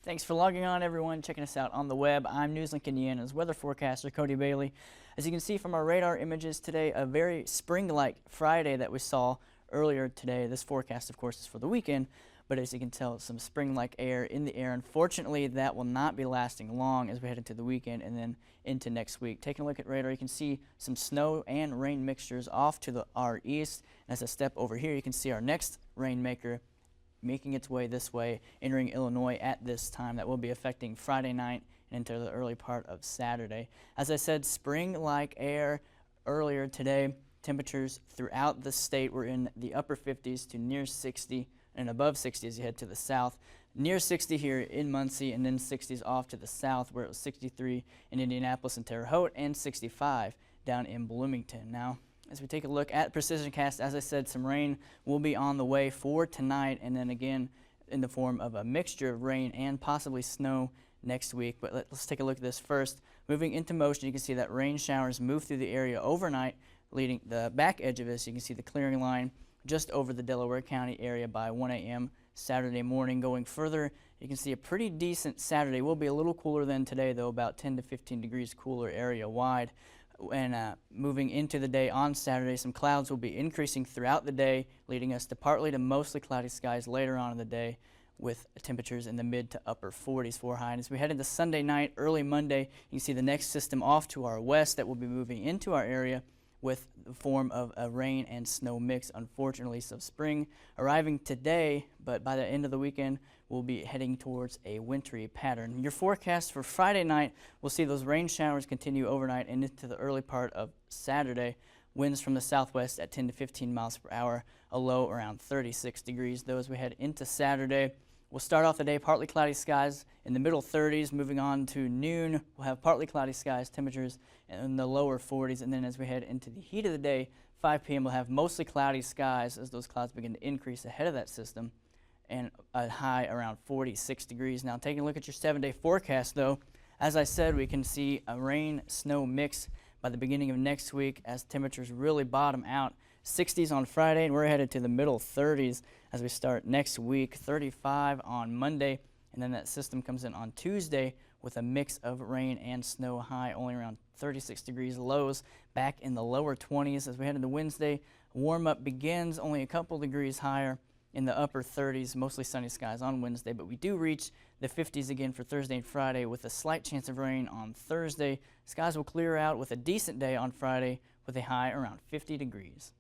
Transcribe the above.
Thanks for logging on, everyone, checking us out on the web. I'm NewsLink Indiana's weather forecaster, Cody Bailey. As you can see from our radar images today, a very spring-like Friday that we saw earlier today. This forecast, of course, is for the weekend, but as you can tell, some spring-like air in the air. Unfortunately, that will not be lasting long as we head into the weekend and then into next week. Taking a look at radar, you can see some snow and rain mixtures off to our east. And as a step over here, you can see our next rainmaker making its way this way, entering Illinois at this time. That will be affecting Friday night and into the early part of Saturday. As I said, spring-like air earlier today. Temperatures throughout the state were in the upper 50s to near 60 and above 60 as you head to the south. Near 60 here in Muncie, and then 60s off to the south, where it was 63 in Indianapolis and Terre Haute and 65 down in Bloomington. Now, as we take a look at precision cast, as I said, some rain will be on the way for tonight, and then again in the form of a mixture of rain and possibly snow next week. But let's take a look at this first. Moving into motion, you can see that rain showers move through the area overnight, leading the back edge of this. You can see the clearing line just over the Delaware County area by 1 a.m. Saturday morning. Going further, you can see a pretty decent Saturday. Will be a little cooler than today, though, about 10 to 15 degrees cooler area wide. And moving into the day on Saturday, some clouds will be increasing throughout the day, leading us to partly to mostly cloudy skies later on in the day, with temperatures in the mid to upper 40s for high. And as we head into Sunday night, early Monday, you can see the next system off to our west that will be moving into our area with the form of a rain and snow mix, unfortunately. So spring arriving today, but by the end of the weekend, we'll be heading towards a wintry pattern. Your forecast for Friday night, we'll see those rain showers continue overnight and into the early part of Saturday. Winds from the southwest at 10 to 15 miles per hour, a low around 36 degrees. Though as we head into Saturday, we'll start off the day partly cloudy skies in the middle 30s. Moving on to noon, we'll have partly cloudy skies, temperatures in the lower 40s. And then as we head into the heat of the day, 5 p.m. we'll have mostly cloudy skies as those clouds begin to increase ahead of that system, and a high around 46 degrees. Now, taking a look at your 7-day forecast, though, as I said, we can see a rain-snow mix by the beginning of next week as temperatures really bottom out. 60s on Friday, and we're headed to the middle 30s as we start next week. 35 on Monday, and then that system comes in on Tuesday with a mix of rain and snow, high only around 36 degrees, lows back in the lower 20s. As we head into Wednesday, warm-up begins only a couple degrees higher in the upper 30s, mostly sunny skies on Wednesday, but we do reach the 50s again for Thursday and Friday with a slight chance of rain on Thursday. Skies will clear out with a decent day on Friday with a high around 50 degrees.